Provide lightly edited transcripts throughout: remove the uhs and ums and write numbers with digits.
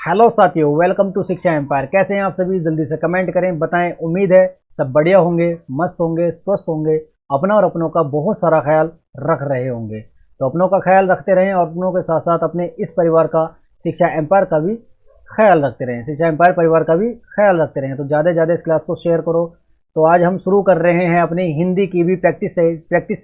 Hello साथियों, welcome to शिक्षा empire. कैसे हैं आप सभी? जल्दी से कमेंट करें, बताएं। उम्मीद है सब बढ़िया होंगे, मस्त होंगे, स्वस्थ होंगे, अपना और अपनों का बहुत सारा ख्याल रख रहे होंगे। तो अपनों का ख्याल रखते रहें और अपनों के साथ साथ अपने इस परिवार का, शिक्षा एम्पायर का भी ख्याल रखते रहें। शिक्षा एम्पायर परिवार का भी ख्याल रखते रहें। तो ज़्यादा से ज़्यादा इस क्लास को शेयर करो। तो आज हम शुरू कर रहे हैं अपनी हिंदी की भी प्रैक्टिस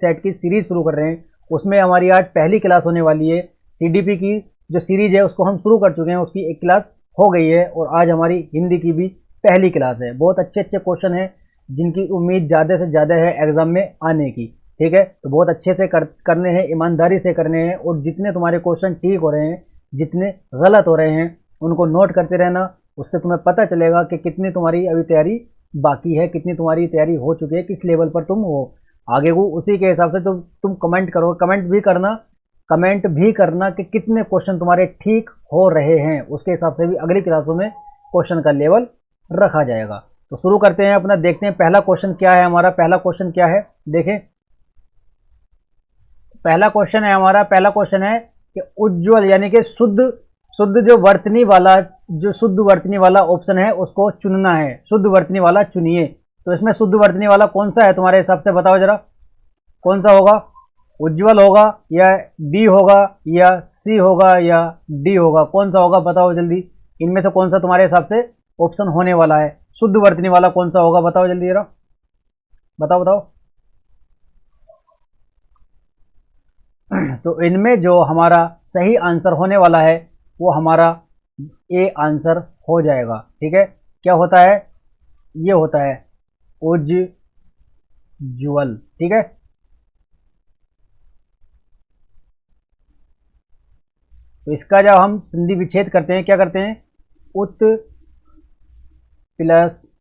सेट की सीरीज शुरू कर रहे हैं। उसमें हमारी आज पहली क्लास होने वाली है। सीडीपी की जो सीरीज है उसको हम शुरू कर चुके हैं, उसकी एक क्लास हो गई है और आज हमारी हिंदी की भी पहली क्लास है। बहुत अच्छे अच्छे क्वेश्चन हैं जिनकी उम्मीद ज़्यादा से ज़्यादा है एग्जाम में आने की। ठीक है, तो बहुत अच्छे से करने हैं, ईमानदारी से करने हैं। और जितने तुम्हारे क्वेश्चन ठीक हो रहे हैं, जितने गलत हो रहे हैं, उनको नोट करते रहना। उससे तुम्हें पता चलेगा कि कितनी तुम्हारी अभी तैयारी बाकी है, कितनी तुम्हारी तैयारी हो चुकी है, किस लेवल पर तुम हो आगे को। उसी के हिसाब से तुम कमेंट करो, कमेंट भी करना कि कितने क्वेश्चन तुम्हारे ठीक हो रहे हैं। उसके हिसाब से भी अगली क्लासों में क्वेश्चन का लेवल रखा जाएगा। तो शुरू करते हैं अपना, देखते हैं पहला क्वेश्चन क्या है हमारा। पहला क्वेश्चन क्या है देखें। पहला क्वेश्चन है कि उज्ज्वल यानी कि शुद्ध शुद्ध शुद्ध वर्तनी वाला ऑप्शन है उसको चुनना है। शुद्ध वर्तनी वाला चुनिए। तो इसमें शुद्ध वर्तनी वाला कौन सा है तुम्हारे हिसाब से? बताओ जरा, कौन सा होगा? उज्ज्वल होगा या बी होगा या सी होगा या डी होगा? कौन सा होगा बताओ जल्दी। इनमें से कौन सा तुम्हारे हिसाब से ऑप्शन होने वाला है? शुद्ध वर्तनी वाला कौन सा होगा? बताओ जल्दी जरा, बताओ। तो इनमें जो हमारा सही आंसर होने वाला है वो हमारा ए आंसर हो जाएगा। ठीक है, क्या होता है? ये होता है उज्ज्वल। ठीक है, तो इसका जब हम संधि विच्छेद करते हैं, क्या करते हैं? उत प्लस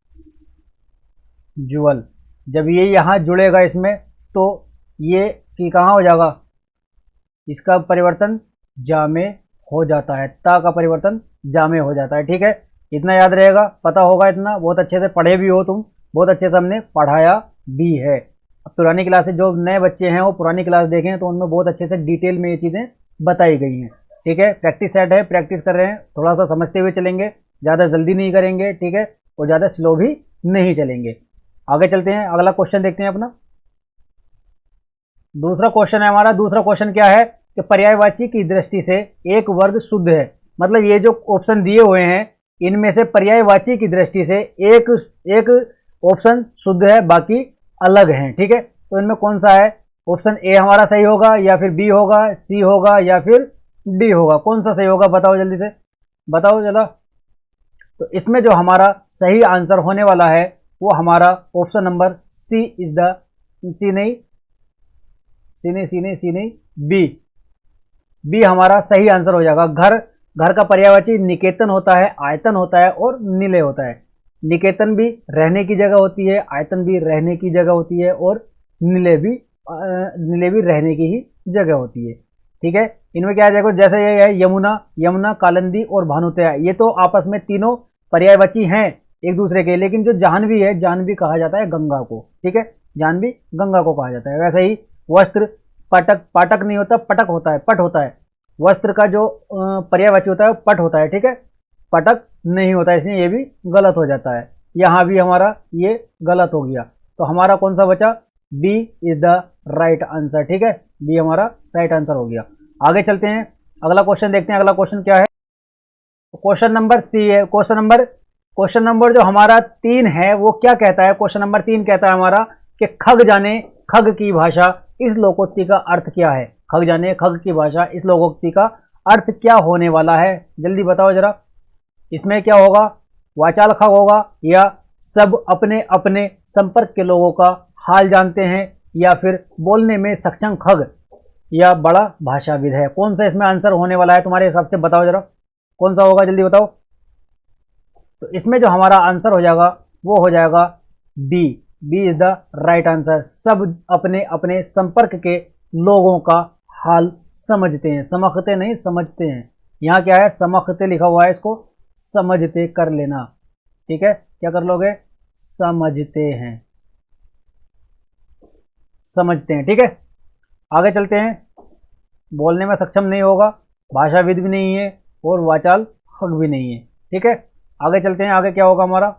ज्वल। जब ये यहां जुड़ेगा इसमें तो ये कि कहाँ हो जाएगा? इसका परिवर्तन जा में हो जाता है। ता का परिवर्तन जा में हो जाता है। ठीक है, इतना याद रहेगा, पता होगा इतना। बहुत अच्छे से पढ़े भी हो तुम, बहुत अच्छे से हमने पढ़ाया भी है। अब पुरानी क्लासेस जो नए बच्चे हैं वो पुरानी क्लास देखें तो उनमें बहुत अच्छे से डिटेल में ये चीज़ें बताई गई हैं। ठीक है, प्रैक्टिस सेट है, प्रैक्टिस कर रहे हैं, थोड़ा सा समझते हुए चलेंगे, ज़्यादा जल्दी नहीं करेंगे। ठीक है, और ज़्यादा स्लो भी नहीं चलेंगे। आगे चलते हैं, अगला क्वेश्चन देखते हैं अपना। दूसरा क्वेश्चन है हमारा। दूसरा क्वेश्चन क्या है कि पर्यायवाची की दृष्टि से एक वर्ग शुद्ध है। मतलब ये जो ऑप्शन दिए हुए हैं इनमें से पर्यायवाची की दृष्टि से एक ऑप्शन शुद्ध है, बाकी अलग हैं। ठीक है, तो इनमें कौन सा है? ऑप्शन ए हमारा सही होगा या फिर बी होगा, सी होगा या फिर डी होगा? कौन सा सही होगा बताओ जल्दी से, बताओ जरा। तो इसमें जो हमारा सही आंसर होने वाला है वो हमारा option number C is the C नहीं बी हमारा सही आंसर हो जाएगा। घर का पर्यायवाची निकेतन होता है, आयतन होता है और निलय होता है। निकेतन भी रहने की जगह होती है, आयतन भी रहने की जगह होती है और निलय भी रहने की ही जगह होती है। ठीक है, इनमें क्या आ जाएगा? जैसे ये है यमुना, कालिंदी और भानुतया, ये तो आपस में तीनों पर्यायवाची हैं एक दूसरे के। लेकिन जो जाह्नवी है, जाह्नवी कहा जाता है गंगा को। ठीक है, जाह्नवी गंगा को कहा जाता है। वैसे ही वस्त्र, पाटक नहीं होता, पटक होता है, पट होता है। वस्त्र का जो पर्यायवाची होता है पट होता है। ठीक है, पटक नहीं होता है, इसलिए ये भी गलत हो जाता है। यहाँ भी हमारा ये गलत हो गया। तो हमारा कौन सा बचा? B is the right answer. ठीक है, बी हमारा राइट आंसर हो गया। आगे चलते हैं, अगला क्वेश्चन देखते हैं। अगला क्वेश्चन क्या है? क्वेश्चन नंबर सी है। क्वेश्चन नंबर जो हमारा 3 है वो क्या कहता है? क्वेश्चन नंबर 3 कहता है हमारा कि खग जाने खग की भाषा, इस लोकोक्ति का अर्थ क्या है? खग जाने खग की भाषा, इस लोकोक्ति का अर्थ क्या होने वाला है? जल्दी बताओ जरा। इसमें क्या होगा? वाचाल खग होगा या सब अपने अपने संपर्क के लोगों का हाल जानते हैं या फिर बोलने में सक्षम खग या बड़ा भाषाविद है? कौन सा इसमें आंसर होने वाला है तुम्हारे हिसाब से? बताओ जरा, कौन सा होगा? जल्दी बताओ। तो इसमें जो हमारा आंसर हो जाएगा वो हो जाएगा B. B is the right answer. सब अपने अपने संपर्क के लोगों का हाल समझते हैं, समझते नहीं समझते हैं। यहाँ क्या है? समझते लिखा हुआ है, इसको समझते कर लेना। ठीक है, क्या कर लोगे? समझते हैं, समझते हैं। ठीक है, आगे चलते हैं। बोलने में सक्षम नहीं होगा, भाषाविद भी नहीं है और वाचाल हक भी नहीं है। ठीक है, आगे चलते हैं, आगे क्या होगा हमारा।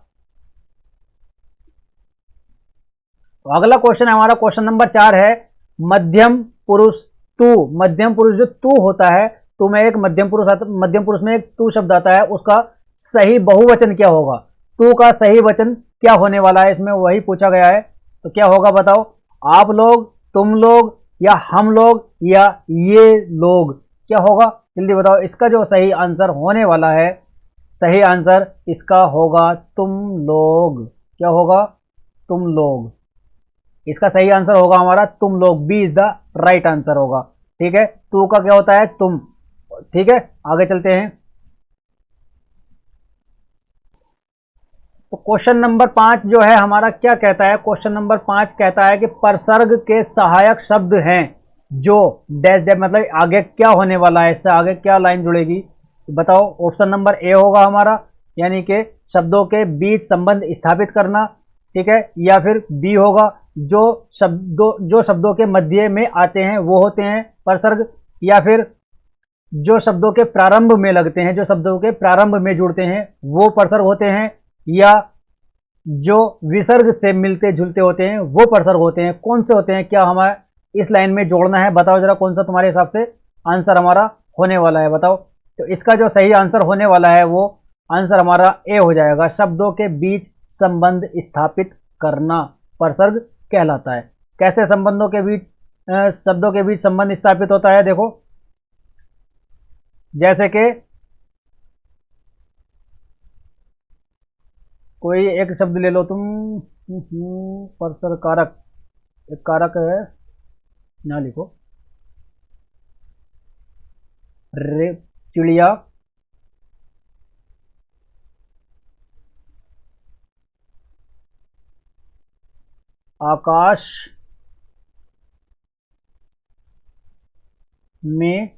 तो अगला क्वेश्चन है हमारा, क्वेश्चन नंबर 4 है मध्यम पुरुष तू। मध्यम पुरुष जो तू होता है, तू में एक मध्यम पुरुष आता, मध्यम पुरुष में एक तू शब्द आता है, उसका सही बहुवचन क्या होगा। तू का सही वचन क्या होने वाला है, इसमें वही पूछा गया है। तो क्या होगा बताओ, आप लोग, तुम लोग, या हम लोग, या ये लोग, क्या होगा जल्दी बताओ। इसका जो सही आंसर होने वाला है, सही आंसर इसका होगा तुम लोग। क्या होगा, तुम लोग। इसका सही आंसर होगा हमारा तुम लोग, B is the right answer होगा। ठीक है, तू का क्या होता है, तुम। ठीक है, आगे चलते हैं। तो क्वेश्चन नंबर 5 जो है हमारा क्या कहता है, क्वेश्चन नंबर 5 कहता है कि परसर्ग के सहायक शब्द हैं जो डैश डैश, मतलब आगे क्या होने वाला है, इससे आगे क्या लाइन जुड़ेगी बताओ। ऑप्शन नंबर ए होगा हमारा, यानी कि शब्दों के बीच संबंध स्थापित करना। ठीक है, या फिर बी होगा, जो शब्दों के मध्य में आते हैं वो होते हैं परसर्ग, या फिर जो शब्दों के प्रारंभ में लगते हैं, जो शब्दों के प्रारंभ में जुड़ते हैं वो परसर्ग होते हैं, या जो विसर्ग से मिलते जुलते होते हैं वो परसर्ग होते हैं। कौन से होते हैं, क्या हमारा इस लाइन में जोड़ना है, बताओ जरा कौन सा तुम्हारे हिसाब से आंसर हमारा होने वाला है, बताओ। तो इसका जो सही आंसर होने वाला है वो आंसर हमारा ए हो जाएगा, शब्दों के बीच संबंध स्थापित करना परसर्ग कहलाता है। कैसे संबंधों के बीच, शब्दों के बीच संबंध स्थापित होता है, देखो जैसे कि कोई एक शब्द ले लो तुम, परसर्ग कारक, एक कारक है ना, लिखो रे, चिड़िया, आकाश में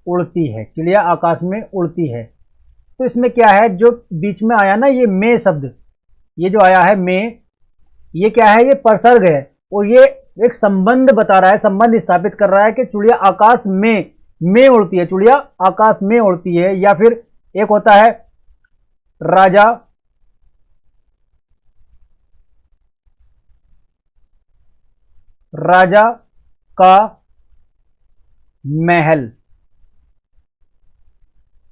उड़ती है, चिड़िया आकाश में उड़ती है। तो इसमें क्या है, जो बीच में आया ना ये में शब्द, ये जो आया है में, ये क्या है, ये परसर्ग है, और ये एक संबंध बता रहा है, संबंध स्थापित कर रहा है कि चिड़िया आकाश में उड़ती है, चिड़िया आकाश में उड़ती है। या फिर एक होता है राजा, राजा का महल,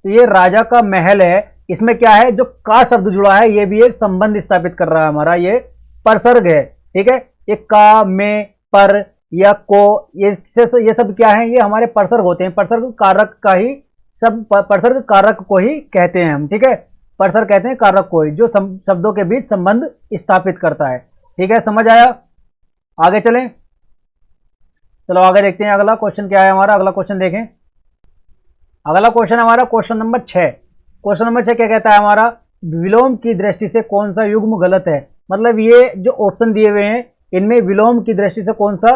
तो ये राजा का महल है, इसमें क्या है, जो का शब्द जुड़ा है ये भी एक संबंध स्थापित कर रहा है हमारा, ये परसर्ग है। ठीक है, ये का, में, पर या को, ये सब क्या है, ये हमारे परसर्ग होते हैं। परसर्ग कारक का ही सब, परसर्ग कारक को ही कहते हैं हम। ठीक है, परसर्ग कहते हैं कारक को ही, जो शब्दों के बीच संबंध स्थापित करता है। ठीक है, समझ आया, आगे चलें। चलो आगे देखते हैं अगला क्वेश्चन क्या है हमारा, अगला क्वेश्चन देखें। अगला क्वेश्चन हमारा क्वेश्चन नंबर 6। क्वेश्चन नंबर 6 क्या कहता है हमारा, विलोम की दृष्टि से कौन सा युग्म गलत है। मतलब ये जो ऑप्शन दिए हुए हैं इनमें विलोम की दृष्टि से कौन सा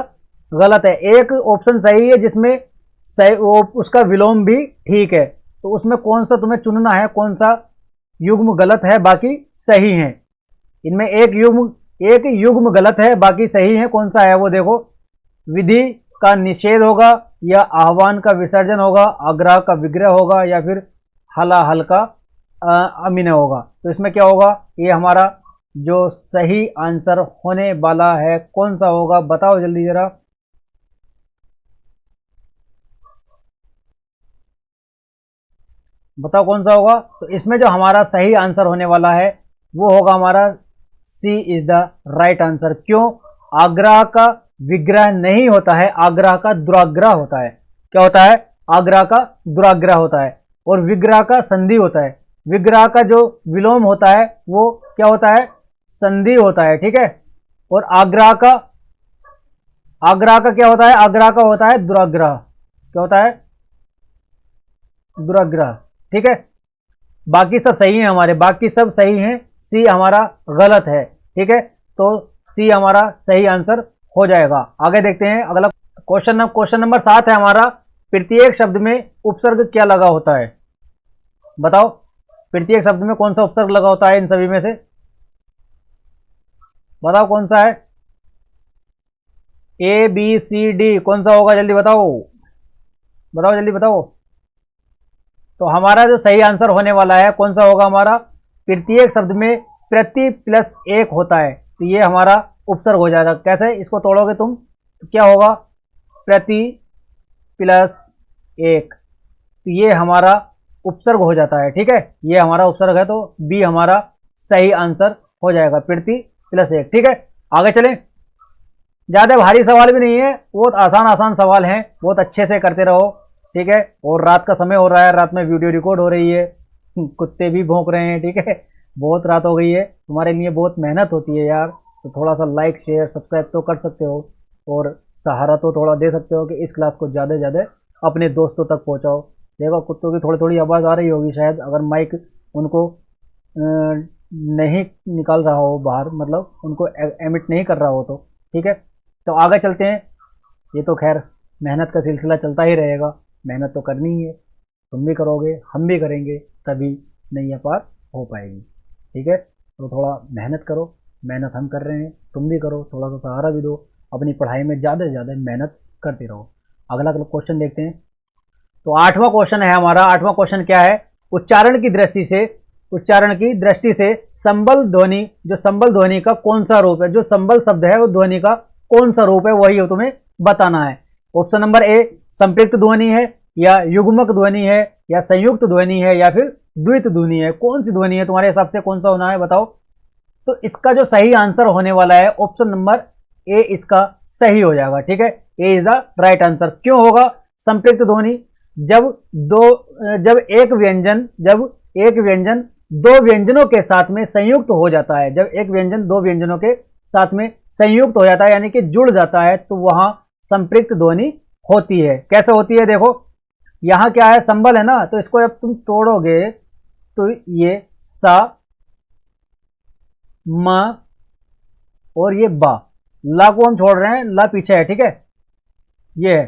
गलत है। एक ऑप्शन सही है जिसमें सही, वो उसका विलोम भी ठीक है, तो उसमें कौन सा तुम्हें चुनना है, कौन सा युग्म गलत है बाकी सही है। इनमें एक युग्म गलत है बाकी सही है, कौन सा है वो देखो। विधि का निषेध होगा, या आह्वान का विसर्जन होगा, आग्रह का विग्रह होगा, या फिर हलाहल का अभिनय होगा। तो इसमें क्या होगा, ये हमारा जो सही आंसर होने वाला है कौन सा होगा, बताओ जल्दी जरा। बताओ कौन सा होगा। तो इसमें जो हमारा सही आंसर होने वाला है वो होगा हमारा सी इज द राइट आंसर। क्यों, आग्रह का विग्रह नहीं होता है, आग्रह का दुराग्रह होता है। क्या होता है, आग्रह का दुराग्रह होता है, और विग्रह का संधि होता है। विग्रह का जो विलोम होता है वो क्या होता है, संधि होता है। ठीक है, और आग्रह का क्या होता है, आग्रह का होता है दुराग्रह। क्या होता है, दुराग्रह। ठीक है, बाकी सब सही है हमारे, बाकी सब सही हैं, सी हमारा गलत है। ठीक है, तो सी हमारा सही आंसर हो जाएगा। आगे देखते हैं अगला क्वेश्चन नंबर 7 है हमारा, प्रत्येक शब्द में उपसर्ग क्या लगा होता है, बताओ। प्रत्येक शब्द में कौन सा उपसर्ग लगा होता है इन सभी में से, बताओ कौन सा है। ए बी सी डी कौन सा होगा, जल्दी बताओ, बताओ जल्दी बताओ। तो हमारा जो सही आंसर होने वाला है कौन सा होगा हमारा, प्रत्येक शब्द में प्रति प्लस एक होता है, तो ये हमारा उपसर्ग हो जाएगा। कैसे इसको तोड़ोगे तुम, तो क्या होगा, प्रति प्लस एक, तो ये हमारा उपसर्ग हो जाता है। ठीक है, ये हमारा उपसर्ग है, तो बी हमारा सही आंसर हो जाएगा, प्रति प्लस एक। ठीक है, आगे चलें। ज्यादा भारी सवाल भी नहीं है, बहुत आसान आसान सवाल हैं, बहुत अच्छे से करते रहो। ठीक है, और रात का समय हो रहा है, रात में वीडियो रिकॉर्ड हो रही है, कुत्ते भी भौंक रहे हैं। ठीक है, बहुत रात हो गई है, तुम्हारे लिए बहुत मेहनत होती है यार, तो थोड़ा सा लाइक शेयर सब्सक्राइब तो कर सकते हो, और सहारा तो थोड़ा दे सकते हो कि इस क्लास को ज़्यादा से ज़्यादा अपने दोस्तों तक पहुंचाओ। देखो कुत्तों की थोड़ी थोड़ी आवाज़ आ रही होगी शायद, अगर माइक उनको नहीं निकाल रहा हो बाहर, मतलब उनको एमिट नहीं कर रहा हो तो। ठीक है, तो आगे चलते हैं। ये तो खैर मेहनत का सिलसिला चलता ही रहेगा, मेहनत तो करनी ही है, तुम भी करोगे हम भी करेंगे, तभी नैया पार हो पाएगी। ठीक है, तो थोड़ा मेहनत करो, मेहनत हम कर रहे हैं, तुम भी करो, थोड़ा सा सहारा भी दो, अपनी पढ़ाई में ज़्यादा से ज़्यादा मेहनत करते रहो। अगला क्वेश्चन देखते हैं। तो 8वां क्वेश्चन है हमारा। 8वां क्वेश्चन क्या है, उच्चारण की दृष्टि से संबल ध्वनि, जो संबल ध्वनि का कौन सा रूप है, जो संबल शब्द है वो ध्वनि का कौन सा रूप है, वही तुम्हें बताना है। ऑप्शन नंबर ए संपृक्त ध्वनि है, या युग्मक ध्वनि है, या संयुक्त ध्वनि है, या फिर द्वित ध्वनि है। कौन सी ध्वनि है तुम्हारे हिसाब से, कौन सा होना है बताओ। तो इसका जो सही आंसर होने वाला है ऑप्शन नंबर ए इसका सही हो जाएगा। ठीक है, ए इज द राइट आंसर। क्यों होगा संपृक्त ध्वनि, जब एक व्यंजन दो व्यंजनों के साथ में संयुक्त हो जाता है, जब एक व्यंजन दो व्यंजनों के साथ में संयुक्त हो जाता है यानी कि जुड़ जाता है, तो वहां संपृक्त ध्वनि होती है। कैसे होती है, देखो यहां क्या है, संबल है ना, तो इसको जब तुम तोड़ोगे तो ये सा म और ये बा, ला को हम छोड़ रहे हैं, ला पीछे है। ठीक है, ये है,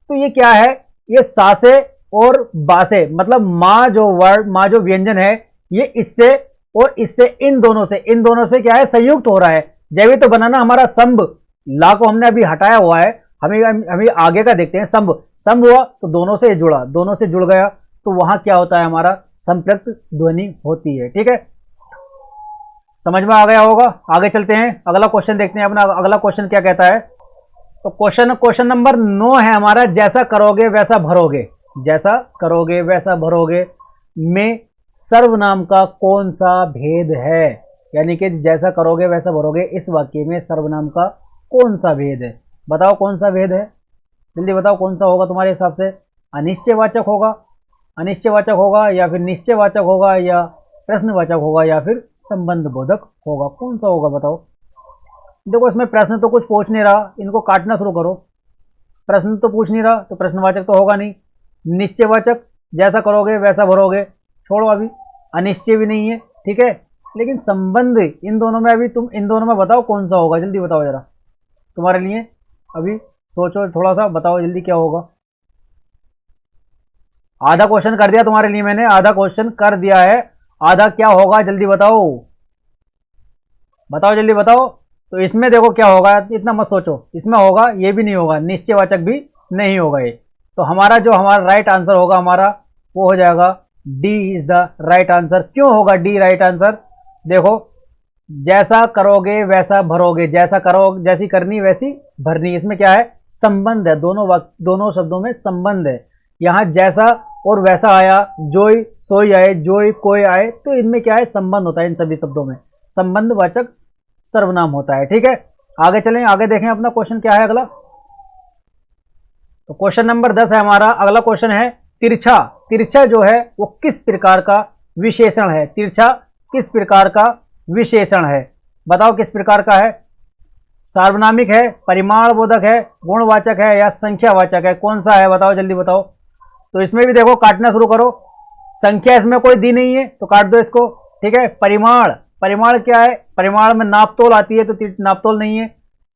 तो ये क्या है, ये सा से और बा से, मतलब माँ जो व्यंजन है, ये इससे और इससे, इन दोनों से क्या है, संयुक्त हो रहा है। जब तो बनाना हमारा संब, ला को हमने अभी हटाया हुआ है, हमें आगे का देखते हैं। संब हुआ तो दोनों से जुड़ा, दोनों से जुड़ गया, तो वहां क्या होता है, हमारा संपृक्त ध्वनि होती है। ठीक है, समझ में आ गया होगा। आगे चलते हैं, अगला क्वेश्चन देखते हैं अपना। अगला क्वेश्चन क्या कहता है, तो क्वेश्चन नंबर 9 है हमारा, जैसा करोगे वैसा भरोगे, जैसा करोगे वैसा भरोगे में सर्वनाम का कौन सा भेद है, यानी कि जैसा करोगे वैसा भरोगे, इस वाक्य में सर्वनाम का कौन सा भेद है, बताओ कौन सा भेद है, जल्दी बताओ कौन सा होगा तुम्हारे हिसाब से। अनिश्चयवाचक होगा, या फिर निश्चयवाचक होगा, या प्रश्नवाचक होगा, या फिर संबंध बोधक होगा, कौन सा होगा बताओ। देखो इसमें प्रश्न तो कुछ पूछ नहीं रहा, इनको काटना शुरू करो। प्रश्न तो पूछ नहीं रहा, तो प्रश्नवाचक तो होगा नहीं। निश्चयवाचक, जैसा करोगे वैसा भरोगे, छोड़ो, अभी अनिश्चय भी नहीं है। ठीक है, लेकिन संबंध इन दोनों में, अभी तुम इन दोनों में बताओ कौन सा होगा, जल्दी बताओ जरा, तुम्हारे लिए अभी सोचो थोड़ा सा, बताओ जल्दी क्या होगा। आधा क्वेश्चन कर दिया तुम्हारे लिए मैंने, आधा क्वेश्चन कर दिया है, आधा क्या होगा जल्दी बताओ, बताओ जल्दी बताओ। तो इसमें देखो क्या होगा, इतना मत सोचो, इसमें होगा, ये भी नहीं होगा, निश्चयवाचक भी नहीं होगा ये। तो हमारा राइट आंसर होगा हमारा, वो हो जाएगा D is the right answer. क्यों होगा डी राइट आंसर, देखो जैसा करोगे वैसा भरोगे, जैसी करनी वैसी भरनी, इसमें क्या है, संबंध है, दोनों शब्दों में संबंध है। यहां जैसा और वैसा आया, जोई सोई आए, जोई कोई आए, तो इनमें क्या है, संबंध होता है, इन सभी शब्दों में संबंधवाचक सर्वनाम होता है। ठीक है, आगे चलें, आगे देखें अपना क्वेश्चन क्या है अगला। तो क्वेश्चन नंबर 10 है हमारा। अगला क्वेश्चन है तिरछा जो है वो किस प्रकार का विशेषण है, तिरछा किस प्रकार का विशेषण है, बताओ किस प्रकार का है। सार्वनामिक है, परिमाणबोधक है, गुणवाचक है, या संख्यावाचक है, कौन सा है बताओ जल्दी बताओ। तो इसमें भी देखो काटना शुरू करो, संख्या इसमें कोई दी नहीं है तो काट दो इसको। ठीक है, परिमाण क्या है, परिमाण में नापतोल आती है, तो नापतोल नहीं है।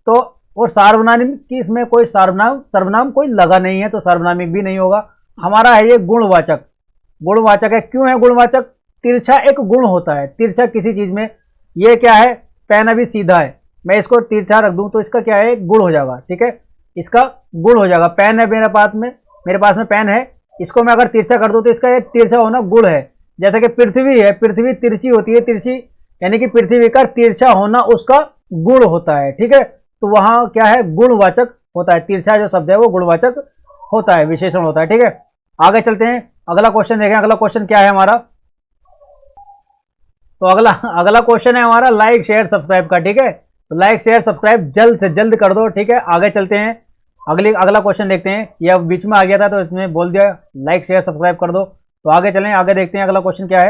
तो और सार्वनामिक की इसमें कोई सर्वनाम कोई लगा नहीं है, तो सार्वनामिक भी नहीं होगा। हमारा है ये गुणवाचक है। क्यों है गुणवाचक, तिरछा एक गुण होता है, तिरछा किसी चीज में, ये क्या है, पेन अभी सीधा है, मैं इसको तिरछा रख दूं तो इसका क्या है, गुण हो जाएगा। ठीक है, इसका गुण हो जाएगा। पेन है मेरे पास में पेन है, इसको मैं अगर तिरछा कर दूं तो इसका एक तिरछा होना गुण है। जैसे कि पृथ्वी है, पृथ्वी तिरछी होती है, तिरछी यानी कि पृथ्वी का तिरछा होना उसका गुण होता है। ठीक है, तो वहां क्या है, गुणवाचक होता है। तिरछा जो शब्द है वो गुणवाचक होता है, विशेषण होता है। ठीक है, आगे चलते हैं, अगला क्वेश्चन देखें। अगला क्वेश्चन क्या है हमारा, तो अगला क्वेश्चन है हमारा लाइक शेयर सब्सक्राइब का। ठीक है, तो लाइक शेयर सब्सक्राइब जल्द से जल्द कर दो। ठीक है, आगे चलते हैं, अगला क्वेश्चन देखते हैं। ये अब बीच में आ गया था तो इसमें बोल दिया लाइक शेयर सब्सक्राइब कर दो। तो आगे चलें, आगे देखते हैं अगला क्वेश्चन क्या है।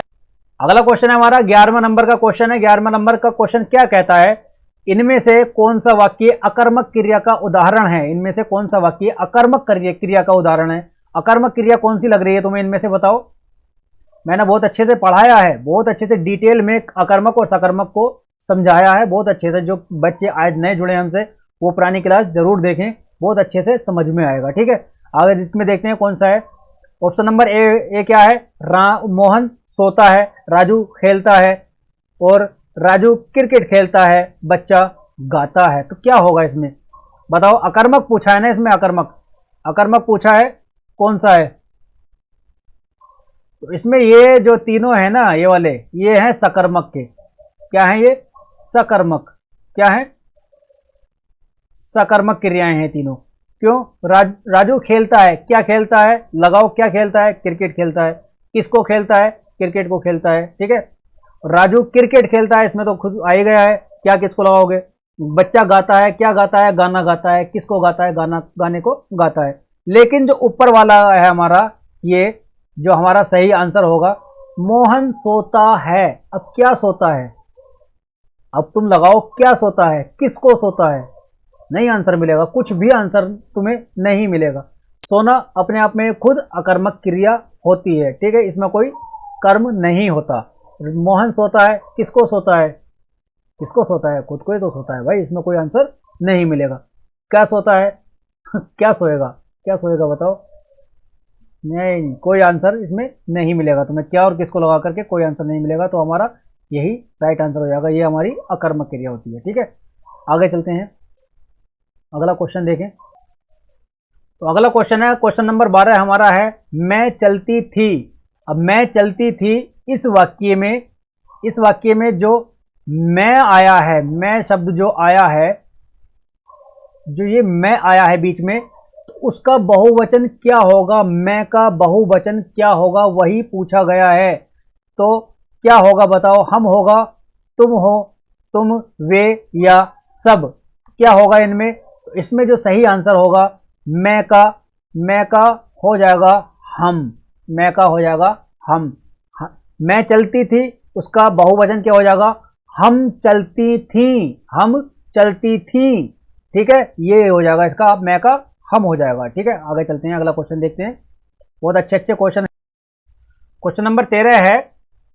अगला क्वेश्चन है हमारा 11वां नंबर का क्वेश्चन है। 11वां नंबर का क्वेश्चन क्या कहता है, इनमें से कौन सा वाक्य अकर्मक क्रिया का उदाहरण है। इनमें से कौन सा वाक्य अकर्मक क्रिया का उदाहरण है। अकर्मक क्रिया कौन सी लग रही है तुम्हें इनमें से, बताओ। मैंने बहुत अच्छे से पढ़ाया है, बहुत अच्छे से डिटेल में अकर्मक और सकर्मक को समझाया है, बहुत अच्छे से। जो बच्चे आज नए जुड़े हमसे वो पुरानी क्लास जरूर देखें, बहुत अच्छे से समझ में आएगा। ठीक है, आगे जिसमें देखते हैं कौन सा है। ऑप्शन नंबर ए क्या है, मोहन सोता है, राजू खेलता है, और राजू क्रिकेट खेलता है, बच्चा गाता है। तो क्या होगा इसमें, बताओ। अकर्मक पूछा है ना इसमें, अकर्मक पूछा है, कौन सा है। तो इसमें ये जो तीनों है ना, ये वाले, ये हैं सकर्मक के। क्या है ये, सकर्मक। क्या है, सकर्मक क्रियाएं हैं तीनों। क्यों, राजू खेलता है, क्या खेलता है, लगाओ, क्या खेलता है, क्रिकेट खेलता है। किसको खेलता है, क्रिकेट को खेलता है। ठीक है, राजू क्रिकेट खेलता है, इसमें तो खुद आ ही गया है, क्या किसको लगाओगे। बच्चा गाता है, क्या गाता है, गाना गाता है, किसको गाता है, गाने को गाता है। लेकिन जो ऊपर वाला है हमारा, ये जो हमारा सही आंसर होगा, मोहन सोता है। अब क्या सोता है, अब तुम लगाओ क्या सोता है, किसको सोता है, नहीं आंसर मिलेगा, कुछ भी आंसर तुम्हें नहीं मिलेगा। सोना अपने आप में खुद अकर्मक क्रिया होती है। ठीक है, इसमें कोई कर्म नहीं होता। मोहन सोता है, किसको सोता है, किसको सोता है, खुद को ही तो सोता है भाई, इसमें कोई आंसर नहीं मिलेगा। क्या सोता है क्या सोएगा, क्या सोएगा बताओ, नहीं, कोई आंसर इसमें नहीं मिलेगा तुम्हें। क्या और किसको लगा करके कोई आंसर नहीं मिलेगा, तो हमारा यही राइट आंसर हो जाएगा। ये हमारी अकर्मक क्रिया होती है। ठीक है, आगे चलते हैं, अगला क्वेश्चन देखें। तो अगला क्वेश्चन है, क्वेश्चन नंबर 12 हमारा है, मैं चलती थी। अब मैं चलती थी, इस वाक्य में जो मैं आया है, मैं शब्द जो आया है, जो ये मैं आया है बीच में, तो उसका बहुवचन क्या होगा, मैं का बहुवचन क्या होगा, वही पूछा गया है। तो क्या होगा बताओ, हम होगा, तुम हो, तुम, वे या सब, क्या होगा इनमें। तो इसमें जो सही आंसर होगा, मैं का हो जाएगा हम, मैं का हो जाएगा हम। मैं चलती थी, उसका बहुवचन क्या हो जाएगा, हम चलती थी, हम चलती थी। ठीक है, ये हो जाएगा इसका, मैं का हम हो जाएगा। ठीक है, आगे चलते हैं, अगला क्वेश्चन देखते हैं। बहुत अच्छे अच्छे क्वेश्चन। क्वेश्चन नंबर 13 है,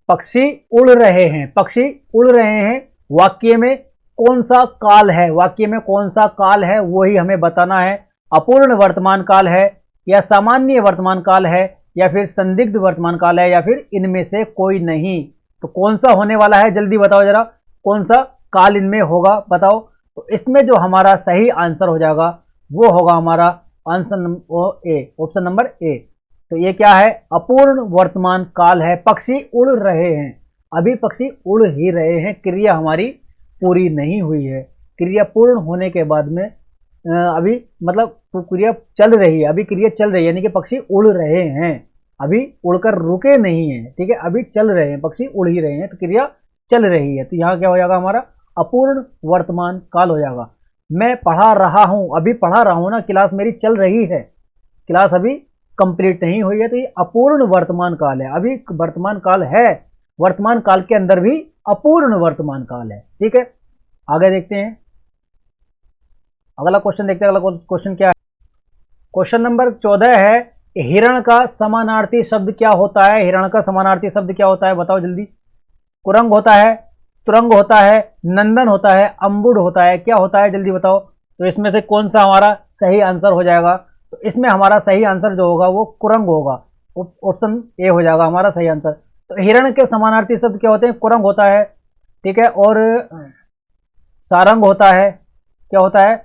पक्षी उड़ रहे हैं, पक्षी उड़ रहे हैं, वाक्य में कौन सा काल है, वाक्य में कौन सा काल है वही हमें बताना है। अपूर्ण वर्तमान काल है, या सामान्य वर्तमान काल है, या फिर संदिग्ध वर्तमान काल है, या फिर इनमें से कोई नहीं। तो कौन सा होने वाला है, जल्दी बताओ जरा, कौन सा काल इनमें होगा बताओ। तो इसमें जो हमारा सही आंसर हो जाएगा वो होगा हमारा answer A, option number A. तो ये क्या है, अपूर्ण वर्तमान काल है, पक्षी उड़ रहे हैं, अभी पक्षी उड़ ही रहे हैं, क्रिया हमारी पूरी नहीं हुई है। क्रिया पूर्ण होने के बाद में अभी मतलब क्रिया चल रही है, अभी क्रिया चल रही है, यानी कि पक्षी उड़ रहे हैं, अभी उड़कर रुके नहीं है। ठीक है, अभी चल रहे हैं, पक्षी उड़ ही रहे हैं, तो क्रिया चल रही है। तो यहाँ क्या हो जाएगा हमारा, अपूर्ण वर्तमान काल हो जाएगा। मैं पढ़ा रहा हूं, अभी पढ़ा रहा हूं ना, क्लास मेरी चल रही है, क्लास अभी कंप्लीट नहीं हुई है, तो ये अपूर्ण वर्तमान काल है, अभी वर्तमान काल है, वर्तमान काल के अंदर भी अपूर्ण वर्तमान काल है। ठीक है, आगे देखते हैं, अगला क्वेश्चन देखते हैं। अगला क्वेश्चन क्या है, क्वेश्चन नंबर 14 है, हिरण का समानार्थी शब्द क्या होता है, हिरण का समानार्थी शब्द क्या होता है बताओ जल्दी। कुरंग होता है, तुरंग होता है, नंदन होता है, अंबुड होता है, क्या होता है जल्दी बताओ। तो इसमें से कौन सा हमारा सही आंसर हो जाएगा, तो इसमें हमारा सही आंसर जो होगा वो कुरंग होगा, ऑप्शन ए हो जाएगा हमारा सही आंसर। तो हिरण के समानार्थी शब्द क्या होते हैं, कुरंग होता है, ठीक है, और सारंग होता है, क्या होता है,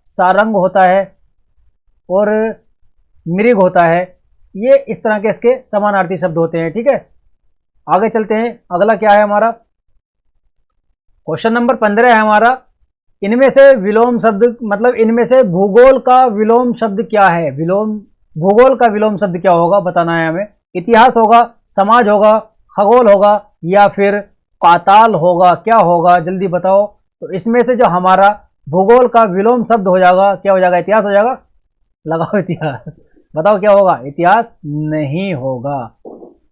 सारंग होता है, और मृग होता है, ये इस तरह के इसके समानार्थी शब्द होते हैं। ठीक है, आगे चलते हैं। अगला क्या है हमारा, क्वेश्चन नंबर 15 है हमारा, इनमें से विलोम शब्द, मतलब इनमें से भूगोल का विलोम शब्द क्या है। भूगोल का विलोम शब्द क्या होगा बताना है हमें। इतिहास होगा, समाज होगा, खगोल होगा, या फिर पाताल होगा, क्या होगा जल्दी बताओ। तो इसमें से जो हमारा भूगोल का विलोम शब्द हो जाएगा, क्या हो जाएगा, इतिहास हो जाएगा। लगाओ इतिहास, बताओ क्या होगा। इतिहास नहीं होगा,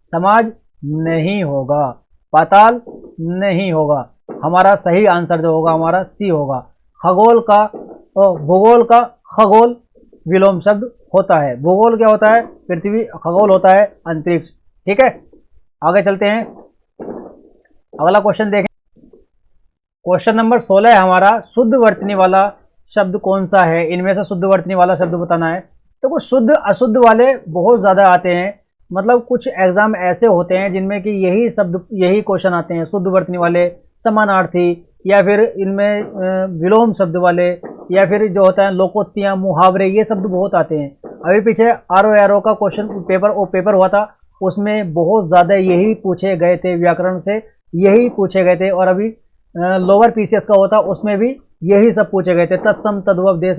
समाज नहीं होगा, पाताल नहीं होगा। हमारा सही आंसर जो होगा हमारा सी होगा। भूगोल का खगोल विलोम शब्द होता है। भूगोल क्या होता है, पृथ्वी, खगोल होता है अंतरिक्ष। ठीक है, आगे चलते हैं। अगला क्वेश्चन देखें, क्वेश्चन नंबर 16 है हमारा, शुद्ध वर्तनी वाला शब्द कौन सा है। इनमें से शुद्ध वर्तनी वाला शब्द बताना है। तो कुछ शुद्ध अशुद्ध वाले बहुत ज़्यादा आते हैं, मतलब कुछ एग्जाम ऐसे होते हैं जिनमें कि यही शब्द, यही क्वेश्चन आते हैं, शुद्ध वर्तनी वाले, समानार्थी, या फिर इनमें विलोम शब्द वाले, या फिर जो होता है लोकोक्तियाँ, मुहावरे, ये शब्द बहुत आते हैं। अभी पीछे आर ओ एरो का क्वेश्चन पेपर हुआ था, उसमें बहुत ज़्यादा यही पूछे गए थे, व्याकरण से यही पूछे गए थे। और अभी लोअर पीसीएस का होता, उसमें भी यही सब पूछे गए थे, तत्सम, तद्भव, देश,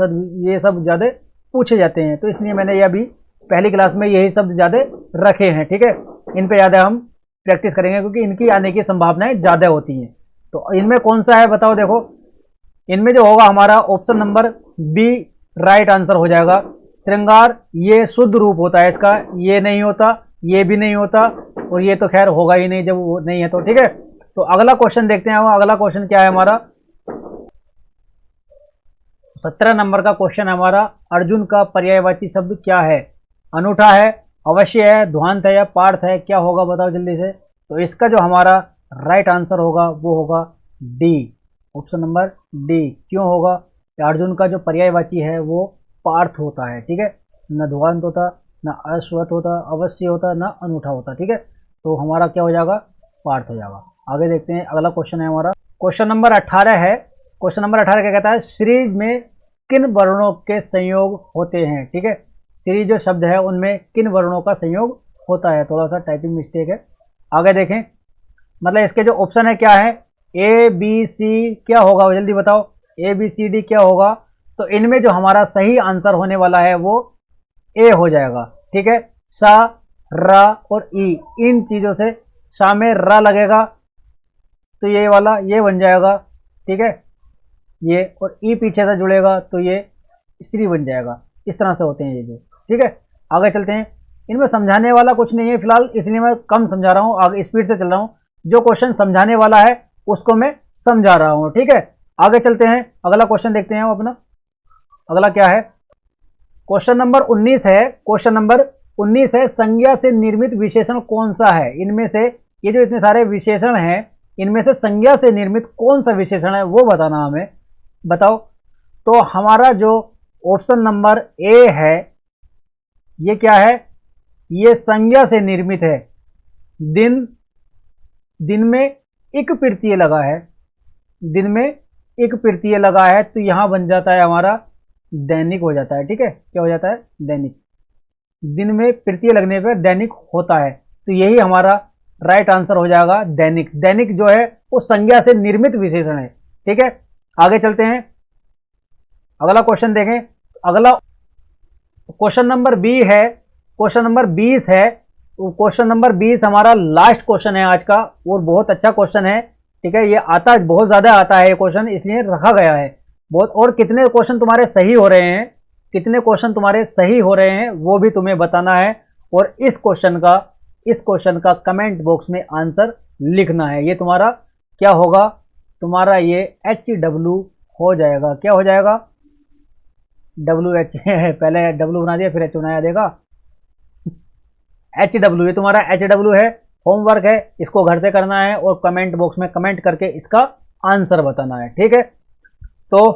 ये सब ज़्यादा पूछे जाते हैं। तो इसलिए मैंने यह भी पहली क्लास में यही शब्द ज़्यादा रखे हैं। ठीक है, इन पे ज़्यादा हम प्रैक्टिस करेंगे क्योंकि इनकी आने की संभावनाएं ज़्यादा होती हैं। तो इनमें कौन सा है बताओ। देखो, इनमें जो होगा हमारा option number B right answer हो जाएगा। श्रृंगार, ये शुद्ध रूप होता है इसका, ये नहीं होता, ये भी नहीं होता, और ये तो खैर होगा ही नहीं जब वो नहीं है तो। ठीक है, तो अगला क्वेश्चन देखते हैं हम। अगला क्वेश्चन क्या है हमारा, 17 नंबर का क्वेश्चन है हमारा, अर्जुन का पर्यायवाची शब्द क्या है। अनूठा है, अवश्य है, ध्वांत है, या पार्थ है, क्या होगा बताओ जल्दी से। तो इसका जो हमारा राइट आंसर होगा वो होगा डी, ऑप्शन नंबर डी। क्यों होगा, अर्जुन का जो पर्यायवाची है वो पार्थ होता है। ठीक है, न ध्वांत होता, न अश्वत होता, अवश्य होता, न अनूठा होता। ठीक है, तो हमारा क्या हो जाएगा, पार्थ हो जाएगा। आगे देखते हैं, अगला क्वेश्चन है हमारा, क्वेश्चन नंबर 18 है। क्वेश्चन नंबर 18 क्या कहता है, श्री में किन वर्णों के संयोग होते हैं। ठीक है, श्री जो शब्द है उनमें किन वर्णों का संयोग होता है। थोड़ा सा टाइपिंग मिस्टेक है, आगे देखें। मतलब इसके जो ऑप्शन है क्या है, ए बी सी, क्या होगा जल्दी बताओ, ए बी सी डी क्या होगा। तो इनमें जो हमारा सही आंसर होने वाला है वो ए हो जाएगा। ठीक है, सा, रा और ई, इन चीजों से, सा में रा लगेगा तो ये वाला ये बन जाएगा। ठीक है, ये, और ई पीछे से जुड़ेगा तो ये श्री बन जाएगा। इस तरह से होते हैं ये जो। ठीक है, आगे चलते हैं। इनमें समझाने वाला कुछ नहीं है फिलहाल, इसलिए मैं कम समझा रहा हूँ, आगे स्पीड से चल रहा हूँ। जो क्वेश्चन समझाने वाला है उसको मैं समझा रहा हूँ। ठीक है, आगे चलते हैं, अगला क्वेश्चन देखते हैं हम अपना। अगला क्या है, क्वेश्चन नंबर 19 है। क्वेश्चन नंबर 19 है, संज्ञा से निर्मित विशेषण कौन सा है। इनमें से, ये जो इतने सारे विशेषण हैं, इनमें से संज्ञा से निर्मित कौन सा विशेषण है वो बताना हमें, बताओ। तो हमारा जो ऑप्शन नंबर ए है, ये क्या है, ये संज्ञा से निर्मित है। दिन, दिन में एक प्रत्यय लगा है, दिन में एक प्रत्यय लगा है तो यहां बन जाता है हमारा दैनिक हो जाता है। ठीक है, क्या हो जाता है, दैनिक। दिन में प्रत्यय लगने पर दैनिक होता है, तो यही हमारा राइट आंसर हो जाएगा दैनिक। दैनिक जो है वो संज्ञा से निर्मित विशेषण है। ठीक है, आगे चलते हैं, अगला क्वेश्चन देखें। अगला क्वेश्चन नंबर बी है, क्वेश्चन नंबर 20 है। क्वेश्चन नंबर 20 हमारा लास्ट क्वेश्चन है आज का, और बहुत अच्छा क्वेश्चन है। ठीक है, ये आता बहुत ज्यादा आता है ये क्वेश्चन, इसलिए रखा गया है बहुत। और कितने क्वेश्चन तुम्हारे सही हो रहे हैं, कितने क्वेश्चन तुम्हारे सही हो रहे हैं वो भी तुम्हें बताना है। और इस क्वेश्चन का कमेंट बॉक्स में आंसर लिखना है। ये तुम्हारा क्या होगा, तुम्हारा ये HW हो जाएगा। क्या हो जाएगा, WH पहले W बना दिया फिर H बनाया, देगा HW, ये तुम्हारा HW है। होमवर्क है, इसको घर से करना है और कमेंट बॉक्स में कमेंट करके इसका आंसर बताना है। ठीक है, तो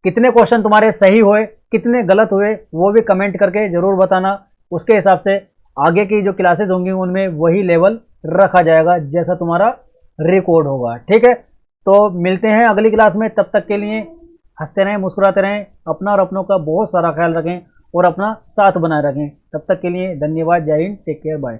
कितने क्वेश्चन तुम्हारे सही हुए, कितने गलत हुए वो भी कमेंट करके जरूर बताना। उसके हिसाब से आगे की जो क्लासेस होंगी उनमें वही लेवल रखा जाएगा जैसा तुम्हारा रिकॉर्ड होगा। ठीक है, तो मिलते हैं अगली क्लास में, तब तक के लिए हंसते रहें, मुस्कुराते रहें, अपना और अपनों का बहुत सारा ख्याल रखें। और अपना साथ बनाए रखें। तब तक के लिए धन्यवाद। जय हिंद। Take care. बाय।